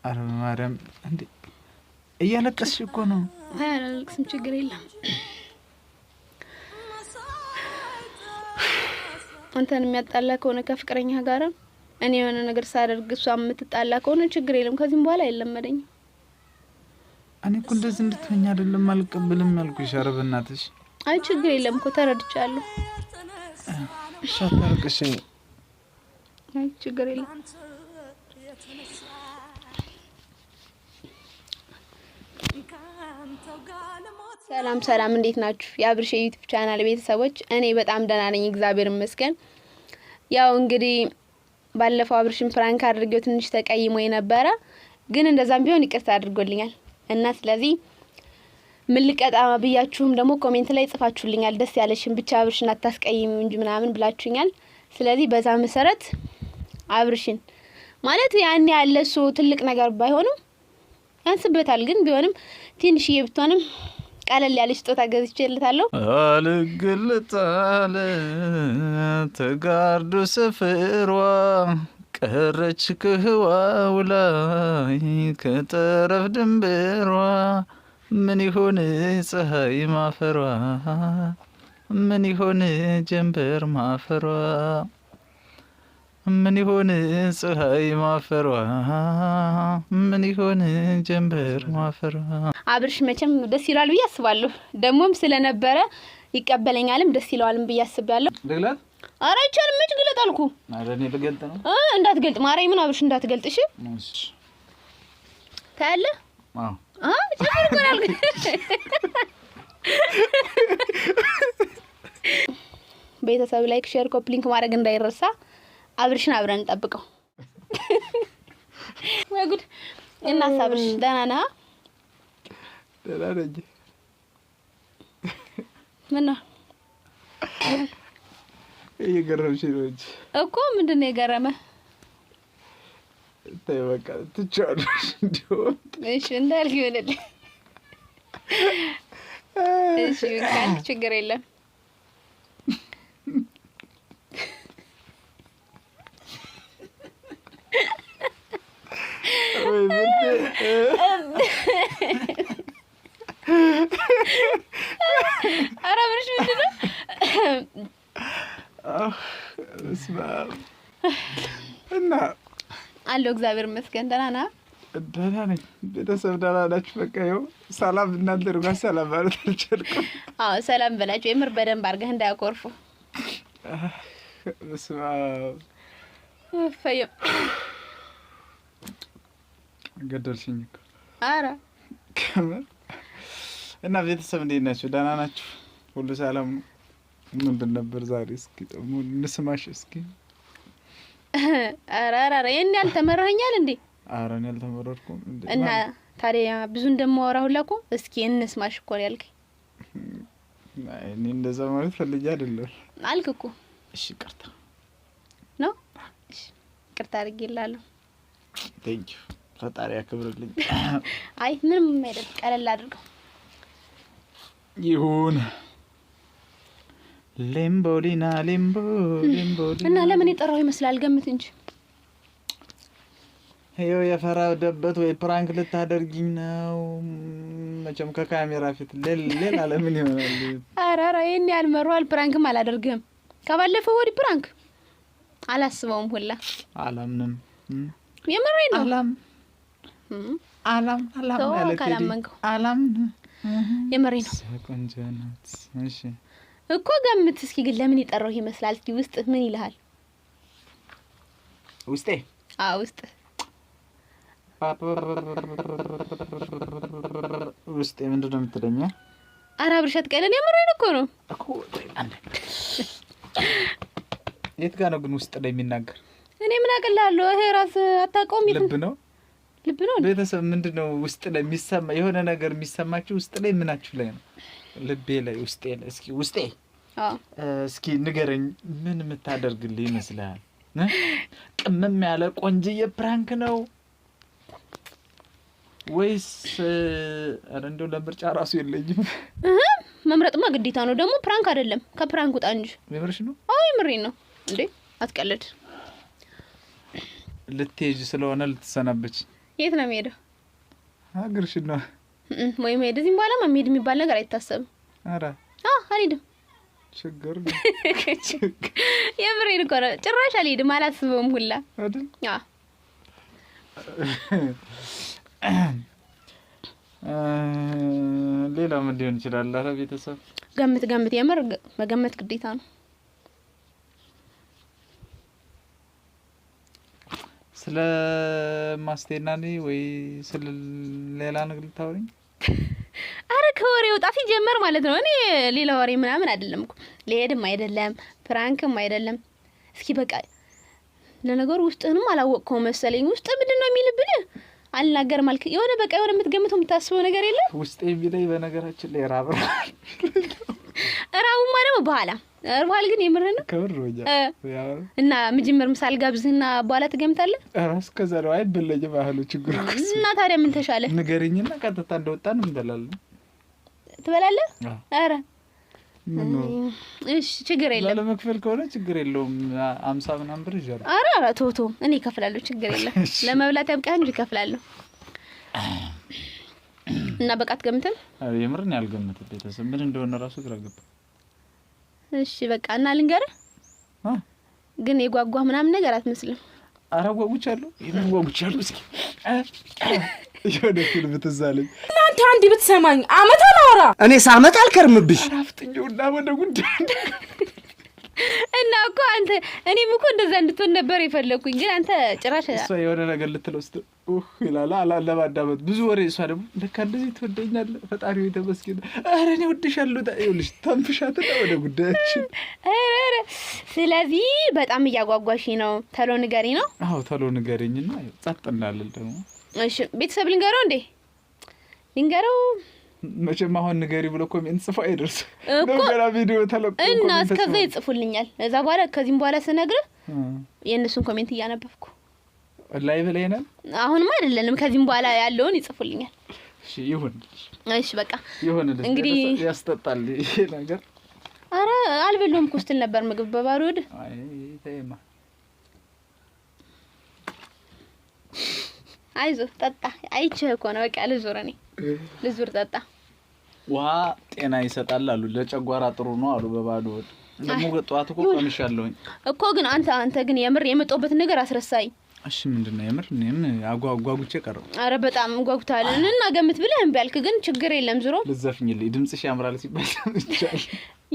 አረ ማርያም እንዴ እያለቀስሽ እኮ ነው። አላለቅስም ችግር የለም። አንተን የሚያጣላ ከሆነ ከፍቅረኛ ጋር እኔ የሆነ ነገር ሳደርግ እሷ የምትጣላ ከሆነ ችግር የለም። ከዚህም በኋላ አይለመደኝም። እኔ እኮ እንደዚህ እንድትሆኝ አይደለም አልቀበልም ያልኩሽ። ኧረ በእናትሽ አይ ችግር የለም እኮ ተረድቻለሁ። ሻታርቅሽ አይ ችግር የለም። ሰላም እንዴት ናችሁ? የአብርሽ ዩቲዩብ ቻናል ቤተሰቦች፣ እኔ በጣም ደህና ነኝ እግዚአብሔር ይመስገን። ያው እንግዲህ ባለፈው አብርሽን ፍራንክ አድርጌው ትንሽ ተቀይሞኝ ነበረ፣ ግን እንደዛም ቢሆን ይቅርታ አድርጎልኛል እና ስለዚህ ምን ልቀጣ ብያችሁም ደግሞ ኮሜንት ላይ ጽፋችሁልኛል። ደስ ያለሽን ብቻ አብርሽን አታስቀይሚው እንጂ ምናምን ብላችሁኛል። ስለዚህ በዛ መሰረት አብርሽን ማለት ያን ያለሱ ትልቅ ነገር ባይሆንም ያንስበታል፣ ግን ቢሆንም ትንሽዬ ብትሆንም ቀለል ያለች ስጦታ ገዝቼለታለሁ። አልግልጣለ ተጋርዶ ሰፈሯ ቀረች ከህዋው ላይ ከጠረፍ ድንበሯ ምን ይሆን ፀሐይ ማፈሯ ምን ይሆን ጀንበር ማፈሯ ምን ይሆን ፀሐይ ማፈሯ ምን ይሆን ጀንበር ማፈሯ። አብርሽ መቼም ደስ ይላል ብዬ አስባለሁ። ደሞም ስለነበረ ይቀበለኛልም ደስ ይለዋልም ብዬ አስባለሁ። ደግላት ኧረ አይቻልም። ምን ግለጥ አልኩ? ኧረ እኔ ልገልጥ ነው። እንዳትገልጥ ማርያምን አብርሽ እንዳትገልጥ እሺ። ታያለ? አዎ ጀምር ቆራል። ቤተሰብ ላይክ ሼር ኮፕሊንክ ማድረግ እንዳይረሳ። አብርሽን አብረን እንጠብቀው። ወይ ጉድ! እና አብርሽ ደህና ነህ? ደህና ነኝ። ምን ነው እየገረምሽ ነው እንጂ እኮ። ምንድን ነው የገረመህ? ተይ በቃ ትቻለሽ እንዲሆን። እሺ እንዳልክ ይሆንልህ። እሺ ካልክ ችግር የለም። ኧረ አብርሽ ምንድን ነው? እና አለሁ እግዚአብሔር ይመስገን። ደህና ነህ? ደህና ነኝ። ቤተሰብ ደህና ናችሁ? በቃ ይኸው ሰላም እናንተ ጋር ሰላም ማለት አልቻልኩም። አዎ ሰላም በላቸው። የምር በደንብ አድርገህ እንዳያኮርፉ። በስመ አብ ፈየ ገደልሽኝ እኮ። ኧረ ከምር። እና ቤተሰብ እንዴት ናችሁ? ደህና ናችሁ? ሁሉ ሰላም ነው? ምንድን ነበር ዛሬ? እስኪ ደግሞ እንስማሽ እስኪ። ኧረ ይሄን ያልተመረኸኛል እንዴ? ኧረ እኔ አልተመረርኩም እንዴ። እና ታዲያ ብዙ እንደማወራ ሁላ እኮ እስኪ እንስማሽ እኮ ነው ያልከኝ። እኔ እንደዛ ማለት ፈልጌ አይደለም አልክ እኮ። እሺ ይቅርታ ነው። እሺ ይቅርታ አድርጌልሃለሁ። ቴንክ ዩ ፈጣሪ ያክብርልኝ። አይ ምንም አይደል፣ ቀለል አድርገው ይሁን። ሌምቦሊና እና ለምን የጠራው ይመስላል? ገምት እንጂ። ይኸው የፈራው ደበት ወይ ፕራንክ ልታደርጊኝ ነው? መቼም ከካሜራ ፊት ሌላ ለምን ይሆናል? ኧረ ይሄን ያልመሯል። ፕራንክም አላደርግም። ከባለፈው ወዲህ ፕራንክ አላስበውም ሁላ። አላምንም። የምሬን ነው። አላም አላም የምሬን ነው። ቆንጆ ናት። እሺ እኮ ገምት እስኪ። ግን ለምን የጠራው ይመስላል? እስኪ ውስጥ ምን ይልሃል? ውስጤ ውስጥ ውስጤ ምንድን ነው የምትለኝ? ኧረ አብርሽ አትቀልድ። የምሬን እኮ ነው እኮ። የት ጋር ነው ግን ውስጥ ላይ የሚናገር? እኔ ምን አቅልላለሁ? ይሄ ራስ አታውቀውም? ልብ ነው። ልብ ነው። ቤተሰብ ምንድን ነው ውስጥ ላይ የሚሰማ የሆነ ነገር የሚሰማችሁ ውስጥ ላይ ምናችሁ ላይ ነው? ልቤ ላይ፣ ውስጤ ላይ። እስኪ ውስጤ እስኪ ንገረኝ፣ ምን የምታደርግልኝ ይመስልሃል? ቅመም ያለ ቆንጅዬ ፕራንክ ነው ወይስ? ኧረ እንደው ለምርጫ ራሱ የለኝም። መምረጥማ ግዴታ ነው። ደግሞ ፕራንክ አይደለም፣ ከፕራንክ ውጣ እንጂ። የምርሽ ነው? አዎ የምሬን ነው። እንዴ አትቀልድ። ልትሄጂ ስለሆነ ልትሰናበች? የት ነው የሚሄደው? ሀገርሽ ነው ወይ መሄድ? እዚህም በኋላ መሄድ የሚባል ነገር አይታሰብም። ኧረ አልሄድም። ችግር ነው። የምሬን እኮ ነው። ጭራሽ አልሄድም፣ አላስበውም ሁላ አይደል? ሌላ ምን ሊሆን ይችላል? ኧረ ቤተሰብ ገምት። የምር መገመት ግዴታ ነው። ስለ ማስቴና ነኝ ወይ ስለ ሌላ ነገር ልታወሪኝ? አረ ከወሬው ጣፊ ጀመር ማለት ነው። እኔ ሌላ ወሬ ምናምን አይደለም እኮ ልሄድም አይደለም ፕራንክም አይደለም። እስኪ በቃ ለነገሩ ውስጥህንም አላወቅከው መሰለኝ። ውስጥ ምንድነው የሚልብህ? አልናገር ማለት የሆነ በቃ የሆነ የምትገምተው የምታስበው ነገር የለ ውስጥ የሚለኝ በነገራችን ላይ ራብ ማለት በኋላ ራል ግን የምርህ ነው ከብር ወጃ እና መጀመር ምሳል ጋብዝህና በኋላ ትገምታለህ። ራስ ከዛ ነው አይበለኝም ባህሉ ችግሩ እና ታዲያ ምን ተሻለ? ንገሪኝና ቀጥታ እንደወጣን እንበላለን። ትበላለህ? አረ ምን ነው እሺ ችግር የለም። ለመክፈል ከሆነ ችግር የለውም። 50 ምናምን ብር ይዣለሁ። አረ ቶቶ እኔ እከፍላለሁ፣ ችግር የለም። ለመብላት ያብቃህ እንጂ እከፍላለሁ። እና በቃ አትገምትም? የምርን ያልገምት ቤተሰብ ምን እንደሆነ ራሱ ግራ ገባ። እሺ በቃ እና ልንገርህ ግን የጓጓህ ምናምን ነገር አትመስልም። አረ ጓጉቻለሁ፣ ጓጉቻለሁ። እስኪ የሆነ ፊልም ትዝ አለኝ። እናንተ አንድ ብትሰማኝ አመት አላወራ እኔ ሳመት አልከርምብሽ። አራፍጥኝውና ወደ ጉዳይ እና እኮ አንተ እኔም እኮ እንደዛ እንድትሆን ነበር የፈለኩኝ፣ ግን አንተ ጭራሽ እሷ የሆነ ነገር ልትለውስት ይላል አላለማዳመጥ ብዙ ወሬ። እሷ ደግሞ ለካ እንደዚህ ትወደኛለህ ፈጣሪ ወይ ተመስገን። ኧረ እኔ ወድሻለሁ ይኸውልሽ ተንፍሻትና ወደ ጉዳያችን። ኧረ ስለዚህ በጣም እያጓጓሽ ነው። ተሎ ንገሪኝ ነው? አዎ ተሎ ንገሪኝና ጸጥ እናለን ደግሞ። እሺ ቤተሰብ ልንገረው እንዴ? ልንገረው መቼም አሁን ንገሪ ብሎ ኮሜንት ጽፎ አይደርስ ነገራ ቪዲዮ ተለቆ እና እስከዛ ይጽፉልኛል። እዛ በኋላ ከዚህም በኋላ ስነግርህ የእነሱን ኮሜንት እያነበብኩ ላይ በለይናል። አሁንም አይደለም ከዚህም በኋላ ያለውን ይጽፉልኛል። እሺ ይሁን። እሺ በቃ ይሁን። እንግዲህ ያስጠጣል ይሄ ነገር። አረ አልበለውም እኮ ስትል ነበር ምግብ በባዶ ወደ አይ ተይማ አይዞህ ጠጣ። አይቼህ እኮ ነው በቃ ልዙር ጠጣ። ውሃ ጤና ይሰጣል አሉ፣ ለጨጓራ ጥሩ ነው አሉ በባዶ ወድ። ደግሞ ጧት እኮ ቀምሻለሁኝ እኮ። ግን አንተ ግን የምር የመጣሁበት ነገር አስረሳኝ። እሺ ምንድነው የምር? እኔም አጓጉቼ ቀረው። አረ በጣም ጓጉታለን እና ገምት ብለህ እምቢ አልክ። ግን ችግር የለም ዙሮ ልዘፍኝልኝ ድምጽሽ ያምራል ሲባል ይቻላል።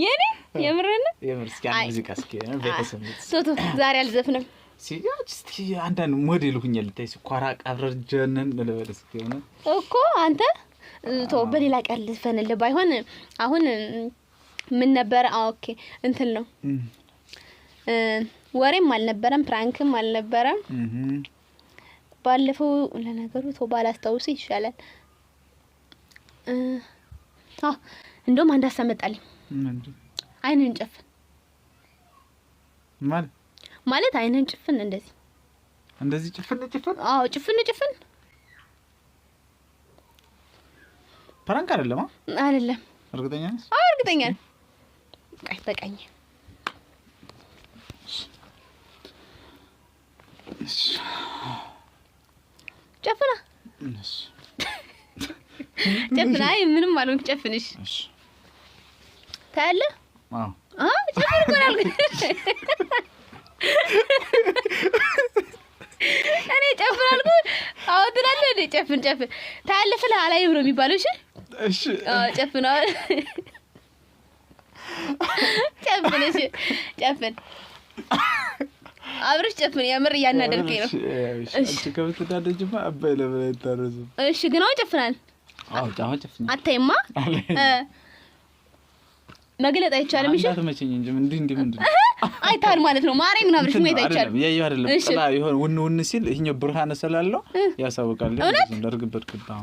የኔ የምርና የምር እስኪ ሙዚቃ እስኪ ቤተሰብ ቶቶ ዛሬ አልዘፍንም። እስቲ አንዳንድ ሞዴል ሁኝ ልታይ ስኳራ ቀብረር ጀነን ለበለስ ከሆነ እኮ አንተ በሌላ ቀን ልፈንልህ ባይሆን አሁን ምን ነበር? ኦኬ እንትን ነው ወሬም አልነበረም ፕራንክም አልነበረም። ባለፈው ለነገሩ ባላስታውስ ይሻላል። እንደውም አንድ አሰመጣልኝ። አይንን ጨፍን ማለት አይንን ጭፍን እንደዚህ ጭፍን። አዎ ጭፍን ፕራንክ አይደለም አይደለም። እርግጠኛ ነሽ? አዎ እርግጠኛ ነኝ። በቃኝ። ጨፍና አይ ምንም አልሆንክ። ጨፍንሽ ታያለህ? አዎ ጨፍን እኮ ነው ያልኩት። እኔ ጨፍን አልኩት። አዎ ትላለህ እንዴ? ጨፍን ታያለህ ስለ አላየም ነው የሚባለው። እሺ ጨፍን አብርሽ ጨፍን። የምር እያናደርከኝ ነው። እሺ ከብትዳደጅማ አባይ ለምን አይታረዝም? እሺ ግን አሁን ጨፍናል። አዎ ጨፍን። አታይማ መግለጥ አይቻልም። እሺ አትመቸኝ እንጂ እንዲህ ምንድን ነው አይታል ማለት ነው። ማርያም ነው አብርሽ ምን አይቻልም። ያየው አይደለም ጥላ ይሁን ውን ሲል ይሄኛው ብርሃን ስላለው ያሳውቃል። እንደርግበት ቅጣው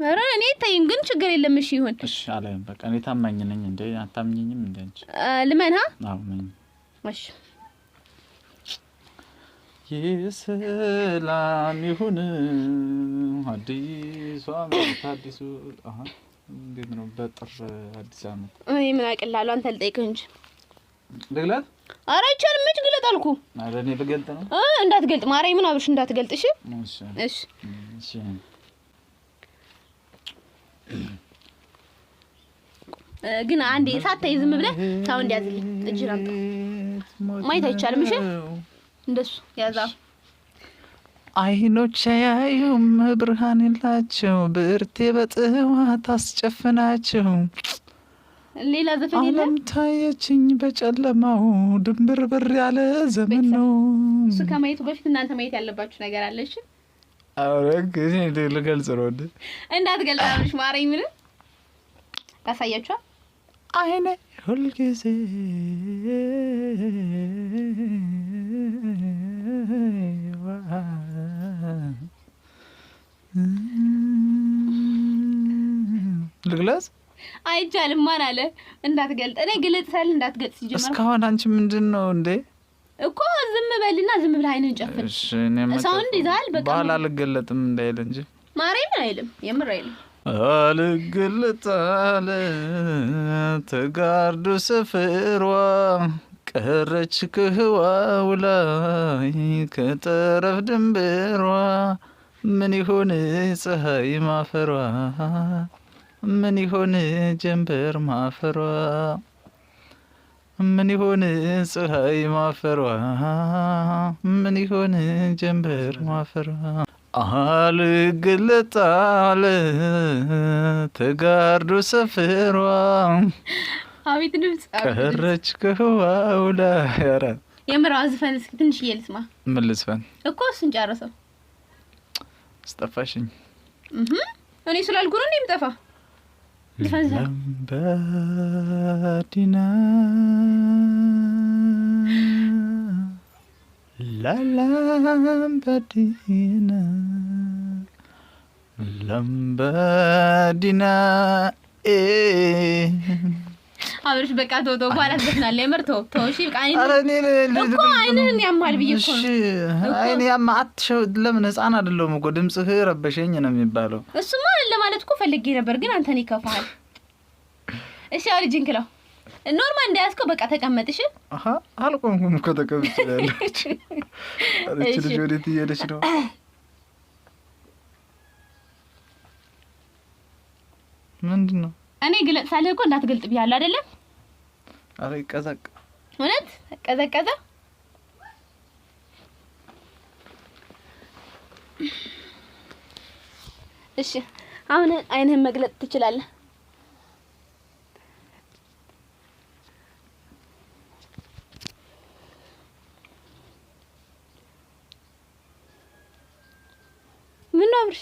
አረ እኔ ታይም ግን ችግር የለም። እሺ ይሁን። እሺ አላየም በቃ እኔ ታማኝ ነኝ እንዴ አታምኝኝም እንዴ አንቺ? ልመንሃ? አዎ ነኝ። እሺ የሰላም ይሁን አዲስ እንዴት ነው በጥር አዲስ አመት? እኔ ምን አቅላለሁ አንተ ልጠይቅህ እንጂ ልግለጥ? ኧረ አይቻልም። መች ግለጥ አልኩ? ኧረ እኔ ልገልጥ ነው። እንዳትገልጥ ማርያምን አብርሽ እንዳትገልጥ። እሺ እሺ እሺ። ግን አንዴ ሳታይ ዝም ብለህ ሳውንድ ያዝልኝ። እጅህን አምጣ። ማየት አይቻልም። እሺ እንደሱ ያዛው። አይኖች ያዩም ብርሃን የላቸው ብርቴ በጥዋት አስጨፍናቸው ሌላ ዘፈን የለም። ዓለም ታየችኝ በጨለማው ድንብርብር ያለ ዘመን ነው። እሱ ከማየቱ በፊት እናንተ ማየት ያለባችሁ ነገር አለ። እሺ አረግኝ ልገልጽ ነው እንዴ? እንዳትገልጣለሽ ማረኝ። ምን ታሳያችሁ? አይኔ ሁልጊዜ ልግለጽ? አይቻልም። ማን አለ እንዳትገልጥ? እኔ ግልጽ ሳል እንዳትገልጽ ሲጀመር እስካሁን አንቺ ምንድነው እንዴ? እኮ ዝም በልና ዝም ብለህ አይነን ጨፍን። እሺ እኔ ሳውንድ ይዛል። በቃ ባላ አልገለጥም እንዳይል እንጂ ማርያም አይልም። የምር አይልም። አልገለጣለ ተጋርዶ ሰፈሯ ቀረች ከህዋው ላይ ከጠረፍ ድንበሯ ምን ይሆን ፀሐይ ማፈሯ ምን ይሆን ጀንበር ማፈሯ ምን ይሆን ፀሐይ ማፈሯ ምን ይሆን ጀንበር ማፈሯ አልገለጣለ ተጋርዶ ሰፈሯ አቤት ድምጽ ቀረች ከህዋው ላይ። ኧረ የምር አዝፈን እስኪ ትንሽ እየልስማ። ምን ልስፈን እኮ እሱን ጨርሰው። ስጠፋሽኝ እኔ ስላልኩ ነው እንደምጠፋ። ለምበዲና ለምበዲና ለምበዲና አብርሽ በቃ ተው በኋላ ትዘፍናለህ። የምር ተው እሺ። በቃ እኮ አይንህን ያማል ብዬሽ እኮ ነው። አይኔ ያማ አትሸው። ለምን ህፃን አይደለሁም እኮ ድምጽህ ረበሸኝ ነው የሚባለው። እሱማ ለማለት እኮ ፈልጌ ነበር ግን አንተ ነህ ይከፋሃል። እሺ አውሪ ጅንክለው ኖርማል እንዳያስከው በቃ ተቀመጥ። እሺ አልቆምኩም እኮ ተቀምጫለሁ። እቺ ልጅ ወዴት እየሄደች ነው? ምንድነው? እኔ ግለጽ ሳልህ እኮ እንዳትገልጥ ብያለሁ አይደለም? አረ ይቀዘቅ። እውነት ቀዘቀዘ። እሺ አሁን አይንህን መግለጥ ትችላለህ። ምን አብርሽ?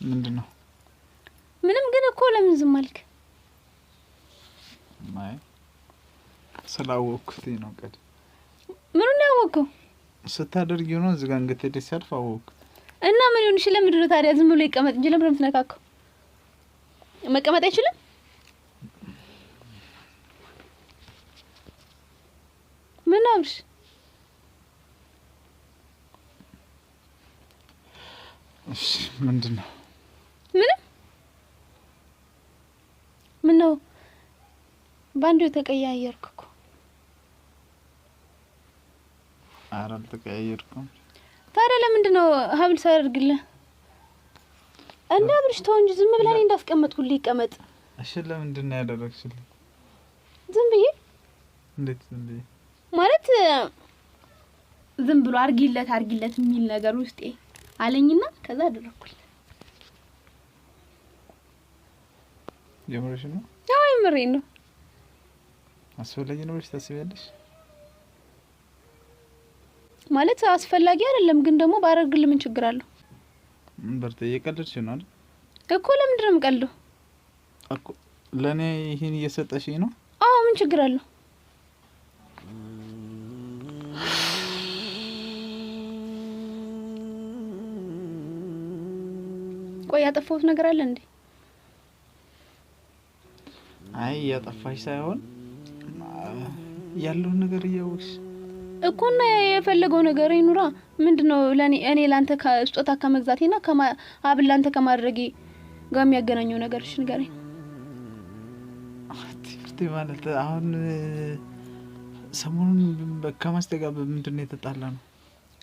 ምንድነው? ምንም። ግን እኮ ለምን ዝም አልክ? ማይ ስላወቅኩት ነው። ቀድ ምኑን ነው ያወቅከው? ስታደርጊው ነው። እዚህ ጋር እንግዲህ ደስ ያልፍ አወቅኩት እና ምን ይሁን? እሺ ለምንድን ነው ታዲያ ዝም ብሎ ይቀመጥ እንጂ ለምን ትነካከው? መቀመጥ አይችልም? ምን አብርሽ? እሺ ምንድነው? ምን ነው ባንዱ ተቀያየርኩ እኮ። ኧረ አልተቀያየርኩም። ታዲያ ለምንድን ነው ሀብል ሳደርግልህ? እንደ አብርሽ ተው እንጂ ዝም ብለህ እኔ እንዳስቀመጥኩልህ ይቀመጥ። እሺ ለምንድን ነው ያደረግሽልኝ? ዝም ብዬ። እንዴት ዝም ብዬ? ማለት ዝም ብሎ አርጊለት የሚል ነገር ውስጤ አለኝና ከዛ አደረኩልህ። የምርሽ ነው? አዎ የምሬን ነው። አስፈላጊ ነው ብለሽ ታስቢያለሽ? ማለት አስፈላጊ አይደለም ግን ደግሞ ባረግልህ ምን ችግር አለው? በርተ እየቀለድሽ ነው አይደል? እኮ ለምንድን ነው የምቀልደው? እኮ ለኔ ይሄን እየሰጠሽኝ ነው? አዎ ምን ችግር አለው? ቆይ ያጠፋሁት ነገር አለ እንዴ? አይ ያጠፋሽ ሳይሆን ያለው ነገር እያወቅሽ እኮ እና የፈለገው ነገር ይኑራ። ምንድነው ለኔ እኔ ላንተ ስጦታ ከመግዛቴና ሀብል ላንተ ከማድረጌ ጋር የሚያገናኘው ነገር? እሺ ንገረኝ። በርቴ ማለት አሁን ሰሞኑን ከማስቴ ጋር በምንድነው የተጣላ ነው?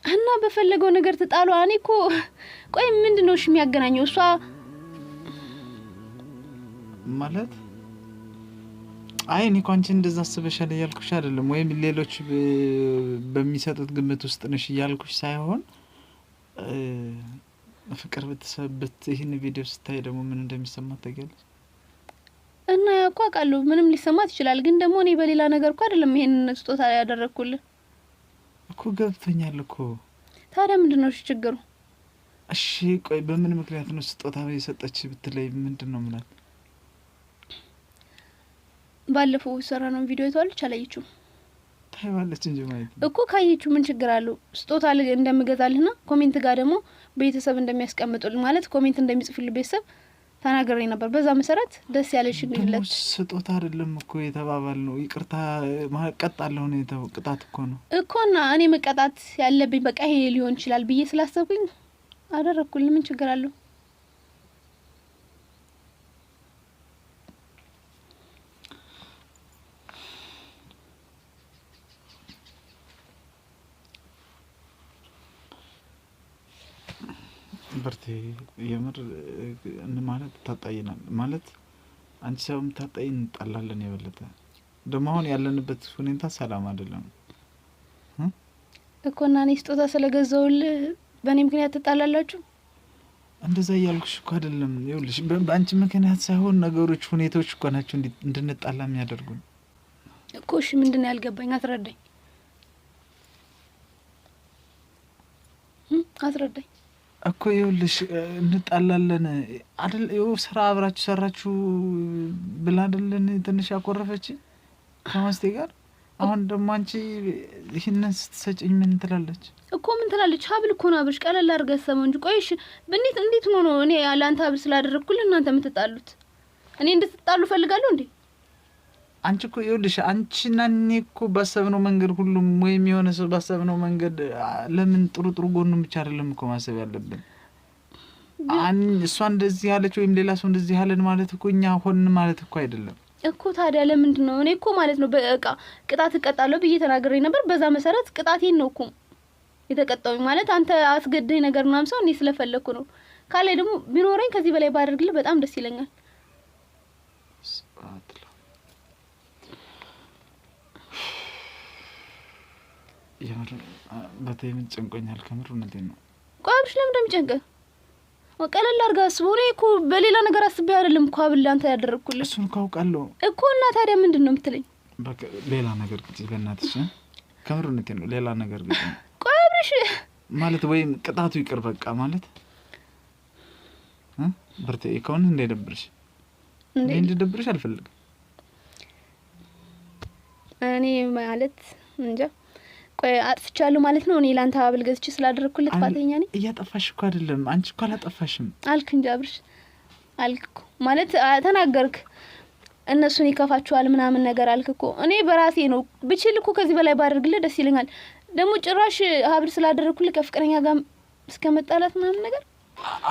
እና በፈለገው ነገር ተጣሉ። እኔ እኮ ቆይ ምንድነው እሺ የሚያገናኘው? እሷ ማለት አይ እኔ እኮ አንቺ እንደዛ አስበሻል እያልኩሽ አይደለም፣ ወይም ሌሎች በሚሰጡት ግምት ውስጥ ነሽ እያልኩሽ ሳይሆን ፍቅር ብትሰበት ይህን ቪዲዮ ስታይ ደግሞ ምን እንደሚሰማት ታውቂያለሽ? እና ያቋቃለሁ ምንም ሊሰማት ይችላል፣ ግን ደግሞ እኔ በሌላ ነገር እኮ አይደለም ይሄንን ስጦታ ያደረኩልህ እኮ ገብቶኛል እኮ። ታዲያ ምንድነው እሺ ችግሩ? እሺ ቆይ በምን ምክንያት ነው ስጦታ የሰጠች ብትለይ ምንድነው ማለት? ባለፈው ሰራነው ቪዲዮ አይቷለች አላየችው? ታይዋለች እንጂ ማለት እኮ ካየችው ምን ችግር አለው? ስጦታ እንደምገዛልህና ኮሜንት ጋር ደግሞ ቤተሰብ እንደሚያስቀምጡልኝ ማለት ኮሜንት እንደሚጽፉልኝ ቤተሰብ ተናግሬ ነበር። በዛ መሰረት ደስ ያለሽ ግለት ስጦታ አይደለም እኮ የተባባል ነው። ይቅርታ ማቀጣለሁ ነው ቅጣት እኮ ነው እኮና እኔ መቀጣት ያለብኝ በቃ ይሄ ሊሆን ይችላል ብዬ ስላሰብኩኝ አደረኩልኝ። ምን ችግር አለው? በርቴ የምር ማለት ታጣይናል ማለት አንቺ ሰውም ታጣይ እንጣላለን። የበለጠ ደግሞ አሁን ያለንበት ሁኔታ ሰላም አይደለም እኮና እኔ ስጦታ ስለገዛውልህ በእኔ ምክንያት ትጣላላችሁ? እንደዛ እያልኩሽ እኮ አይደለም። ይኸውልሽ በአንቺ ምክንያት ሳይሆን ነገሮች፣ ሁኔታዎች እኮ ናቸው እንድንጣላ የሚያደርጉን እኮ። እሺ ምንድነው ያልገባኝ? አትረዳኝ አትረዳኝ እኮ። ይኸውልሽ እንጣላለን አይደል? ይኸው ስራ አብራችሁ ሰራችሁ ብላ አይደለን ትንሽ ያቆረፈች ከማስቴ ጋር። አሁን ደግሞ አንቺ ይሄንን ስትሰጪኝ ምን ትላለች እኮ? ምን ትላለች? ሀብል እኮ ነው አብርሽ፣ ቀለል አድርገህ ሰማው እንጂ። ቆይ እሺ እንዴት ነው እኔ ለአንተ ሀብል ስላደረግኩልህ እናንተ የምትጣሉት? እኔ እንድትጣሉ ፈልጋለሁ እንዴ? አንቺ እኮ ይኸውልሽ አንቺና እኔ እኮ ባሰብነው መንገድ ሁሉም ወይም የሆነ ሰው ባሰብነው መንገድ ለምን ጥሩ ጎኑን ብቻ አይደለም እኮ ማሰብ ያለብን። እሷ እንደዚህ ያለች ወይም ሌላ ሰው እንደዚህ ያለን ማለት እኮ እኛ ሆን ማለት እኮ አይደለም እኮ። ታዲያ ለምንድን ነው እኔ እኮ ማለት ነው በቃ ቅጣት እቀጣለሁ ብዬ ተናግሬ ነበር። በዛ መሰረት ቅጣቴን ነው እኮ የተቀጣውኝ። ማለት አንተ አስገድደኝ ነገር ምናምን ሰው እኔ ስለፈለኩ ነው። ካለ ደግሞ ቢኖረኝ ከዚህ በላይ ባደርግልህ በጣም ደስ ይለኛል። የምር በተይም ጨንቆኛል ከምር እውነቴን ነው። ቆይ አብሽ ለምን እንደሚጨንቀህ ወቀለል አድርጋ አስበው። እኔ እኮ በሌላ ነገር አስቤ አይደለም እኮ አብል አንተ ያደረኩልህ። እሱን ካውቃለሁ እኮ። እና ታዲያ ምንድን ነው የምትለኝ? በቃ ሌላ ነገር ግጭ በእናትሽ ከምር እውነቴን ነው። ሌላ ነገር ግጭ። ቆይ አብሽ ማለት ወይም ቅጣቱ ይቅር በቃ ማለት በርቴ ከሆነ እንዳይደብርሽ እንዲደብርሽ አልፈልግም። እኔ ማለት እንጃ። ቆይ አጥፍቻለሁ ማለት ነው? እኔ ላንተ ሀብል ገዝቼ ስላደረኩልህ ጥፋተኛ ነኝ? እያጠፋሽ እኮ አይደለም። አንቺ እኮ አላጠፋሽም አልክ እንጂ አብርሽ አልክ እኮ ማለት ተናገርክ። እነሱን ይከፋቸዋል ምናምን ነገር አልክ እኮ። እኔ በራሴ ነው ብችል እኮ ከዚህ በላይ ባደርግልህ ደስ ይለኛል። ደግሞ ጭራሽ ሀብል ስላደረኩልህ ከፍቅረኛ ጋር እስከመጣላት ምናምን ነገር።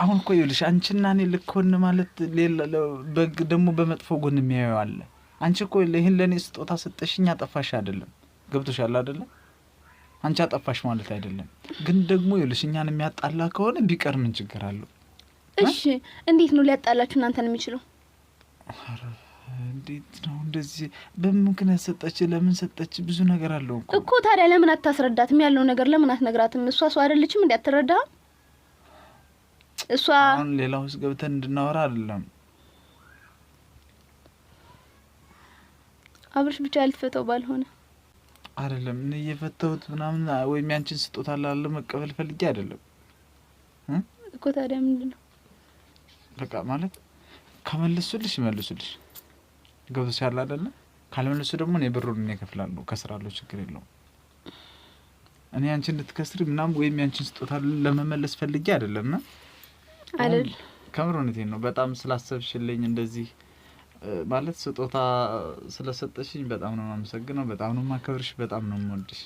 አሁን እኮ ይኸውልሽ አንቺና እኔ ልክ ሆነ ማለት ሌላ ደግሞ በመጥፎ ጎን የሚያየው አለ። አንቺ እኮ ይሄን ለኔ ስጦታ ሰጠሽኝ አጠፋሽ አይደለም። ገብቶሻል አይደለ? አንቺ አጠፋሽ ማለት አይደለም። ግን ደግሞ ይኸውልሽ እኛን የሚያጣላ ከሆነ ቢቀር ምን ችግር አለው? እሺ እንዴት ነው ሊያጣላችሁ እናንተን የሚችለው? እንዴት ነው እንደዚህ በምክንያት ሰጠች? ለምን ሰጠች? ብዙ ነገር አለው እኮ። ታዲያ ለምን አታስረዳትም? ያለው ነገር ለምን አትነግራትም? እሷ ሰው አይደለችም እንዴ? አትረዳ? እሷ አሁን ሌላ ውስጥ ገብተን እንድናወራ አይደለም። አብርሽ ብቻ ያልፈተው ባልሆነ አይደለም እኔ የፈተውት ምናምን ወይም ያንቺን ስጦታ ላለ መቀበል ፈልጌ አይደለም እኮ። ታዲያ ምንድነው? በቃ ማለት ከመለሱልሽ ይመልሱልሽ። ገብቶሻል አይደለ? ካልመለሱ ደግሞ እኔ ብሩን እኔ እከፍላለሁ፣ ከስራለሁ፣ ችግር የለውም። እኔ አንቺን እንድትከስሪ ምናምን ወይም ያንቺን ስጦታ ለመመለስ ፈልጌ አይደለም አይደል? ከምር እውነቴን ነው። በጣም ስላሰብሽልኝ እንደዚህ ማለት ስጦታ ስለሰጠሽኝ በጣም ነው የማመሰግነው። በጣም ነው የማከብርሽ። በጣም ነው የምወድሽ።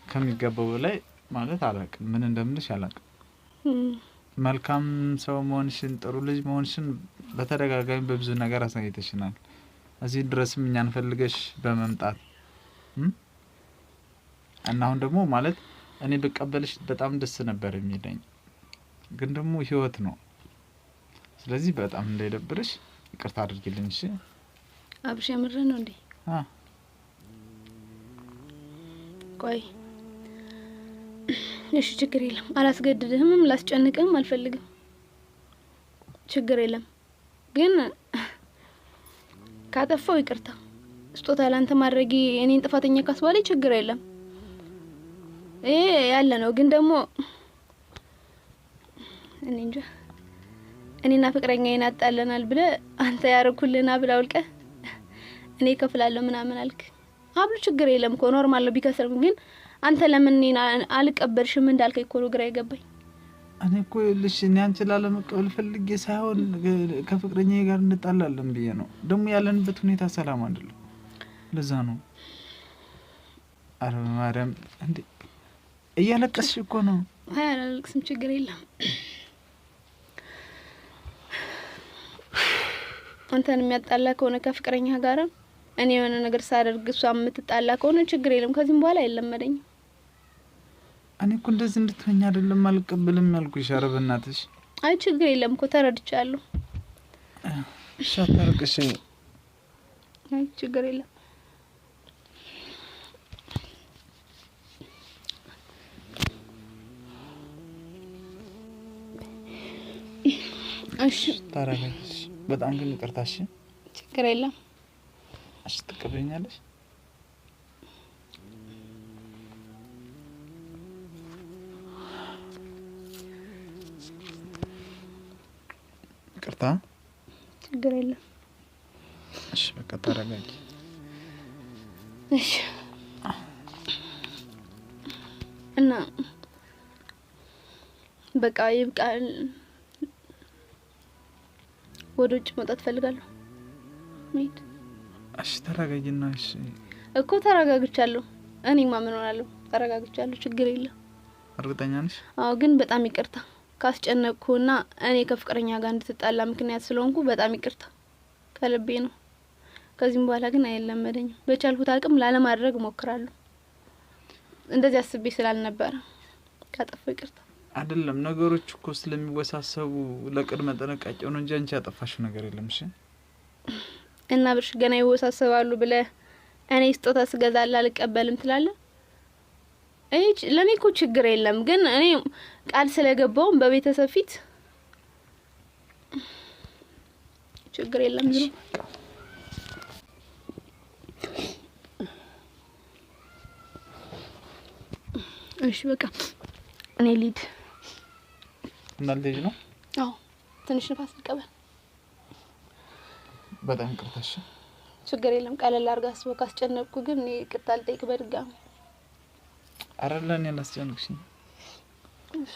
ከሚገባው በላይ ማለት አላውቅም፣ ምን እንደምልሽ አላውቅም። መልካም ሰው መሆንሽን፣ ጥሩ ልጅ መሆንሽን በተደጋጋሚ በብዙ ነገር አሳይተሽናል እዚህ ድረስም እኛን ፈልገሽ በመምጣት እና አሁን ደግሞ ማለት እኔ በቀበልሽ በጣም ደስ ነበር የሚለኝ፣ ግን ደግሞ ህይወት ነው። ስለዚህ በጣም እንዳይደብርሽ ይቅርታ አድርጊልኝ እሺ። አብሽ የምር ነው እንዴ? ቆይ እሺ ችግር የለም፣ አላስገድድህም፣ ላስጨንቅህም አልፈልግም። ችግር የለም፣ ግን ካጠፋው ይቅርታ ስጦታ ላንተ ማድረጊ እኔን ጥፋተኛ ካስባለኝ ችግር የለም። ይሄ ያለ ነው። ግን ደግሞ እኔ እንጃ እኔና ፍቅረኛዬን አጣለናል ብለ አንተ ያረኩልና ብላ አውልቀ እኔ ከፍላለሁ ምናምን አልክ። አብሉ ችግር የለም እኮ ኖርማል ነው ቢከሰርም፣ ግን አንተ ለምን እኔን አልቀበልሽም እንዳልከኝ እኮ ግራ ይገባኝ። እኔ እኮ ልሽ እኔ አንቺ ላለመቀበል ፈልጌ ሳይሆን ከፍቅረኛዬ ጋር እንጣላለን ብዬ ነው። ደግሞ ያለንበት ሁኔታ ሰላም አይደለም፣ ለዛ ነው። አረ ማርያም እንዴ እያለቀስሽ እኮ ነው። አይ አላለቅስም፣ ችግር የለም። አንተን የሚያጣላ ከሆነ ከፍቅረኛ ጋር እኔ የሆነ ነገር ሳደርግ እሷ የምትጣላ ከሆነ ችግር የለም። ከዚህም በኋላ አይለመደኝም። እኔ እኮ እንደዚህ እንድትሆኝ አይደለም አልቀበልም ያልኩሽ። ኧረ በእናትሽ። አይ ችግር የለም እኮ ተረድቻለሁ። እሺ አታርቅሽ። አይ ችግር የለም። እሺ ታረጋግሽ። በጣም ግን ይቅርታሽ። ችግር የለም። እሺ ትቀበኛለሽ? ይቅርታ። ችግር የለም። እሺ በቃ ታረጋጊ። እሺ እና በቃ ይብቃል። ወደ ውጭ መውጣት ፈልጋለሁ። ምን? እሺ ተረጋጊና። እሺ እኮ ተረጋግቻለሁ። እኔ ማምን ሆናለሁ። ተረጋግቻለሁ። ችግር የለም። እርግጠኛ ነሽ? አዎ፣ ግን በጣም ይቅርታ ካስጨነቅኩና እኔ ከፍቅረኛ ጋር እንድትጣላ ምክንያት ስለሆንኩ በጣም ይቅርታ ከልቤ ነው። ከዚህም በኋላ ግን አይለመደኝም። በቻልኩት አቅም ላለማድረግ ሞክራለሁ። እንደዚህ አስቤ ስላልነበረ ካጠፋሁ ይቅርታ። አይደለም ነገሮች እኮ ስለሚወሳሰቡ ለቅድመ ጥንቃቄ ነው እንጂ አንቺ ያጠፋሽው ነገር የለም። እሺ እና ብርሽ ገና ይወሳሰባሉ ብለ እኔ ስጦታ ስገዛላ አልቀበልም ትላለህ? እይ ለኔ እኮ ችግር የለም፣ ግን እኔ ቃል ስለገባው በቤተሰብ ፊት ችግር የለም። ዝም እሺ በቃ እኔ ሊድ እናልደጅ ነው። አዎ ትንሽ ንፋስ ልቀበል። በጣም ይቅርታሽ። ችግር የለም። ቀለል አድርጋ አስበው ካስጨነቅኩ ግን እኔ ይቅርታ ልጠይቅ በድጋሚ። ኧረ ለኔ አላስጨነቅሽኝ። እሺ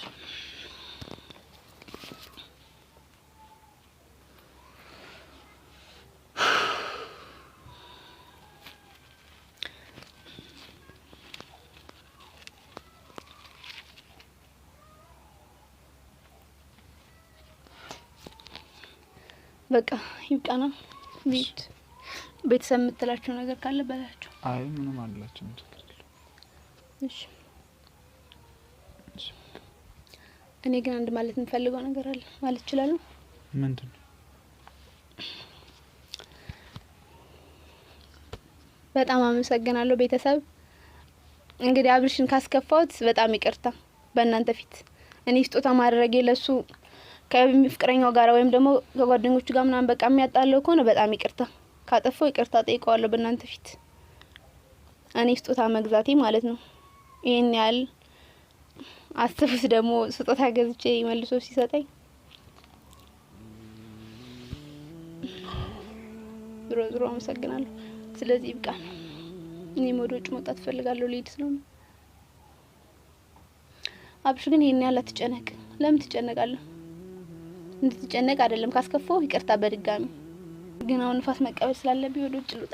በቃ ይብቃና ቤተሰብ የምትላቸው ነገር ካለ በላቸው። አይ ምንም አላቸው ችግር የለም። እሺ እኔ ግን አንድ ማለት የምፈልገው ነገር አለ። ማለት እችላለሁ? ምንድነው? በጣም አመሰግናለሁ ቤተሰብ። እንግዲህ አብርሽን ካስከፋውት በጣም ይቅርታ በእናንተ ፊት። እኔ ስጦታ ማድረጌ ለሱ ከፍቅረኛው ጋር ወይም ደግሞ ከጓደኞቹ ጋር ምናምን በቃ የሚያጣለው ከሆነ በጣም ይቅርታ። ካጠፋው ይቅርታ ጠይቀዋለሁ በእናንተ ፊት። እኔ ስጦታ መግዛቴ ማለት ነው። ይሄን ያህል አስቡት። ደግሞ ስጦታ ገዝቼ መልሶ ሲሰጠኝ ድሮ አመሰግናለሁ። ስለዚህ ይብቃ። እኔም ወደ ውጭ መውጣት ፈልጋለሁ። ልሂድ ስለሆነ አብሽ ግን ይሄን ያህል አትጨነቅ። ለምን ትጨነቃለህ? እንድትጨነቅ አይደለም። ካስከፋው ይቅርታ በድጋሚ። ግን አሁን ንፋስ መቀበል ስላለብኝ ወደ ውጭ ልውጣ።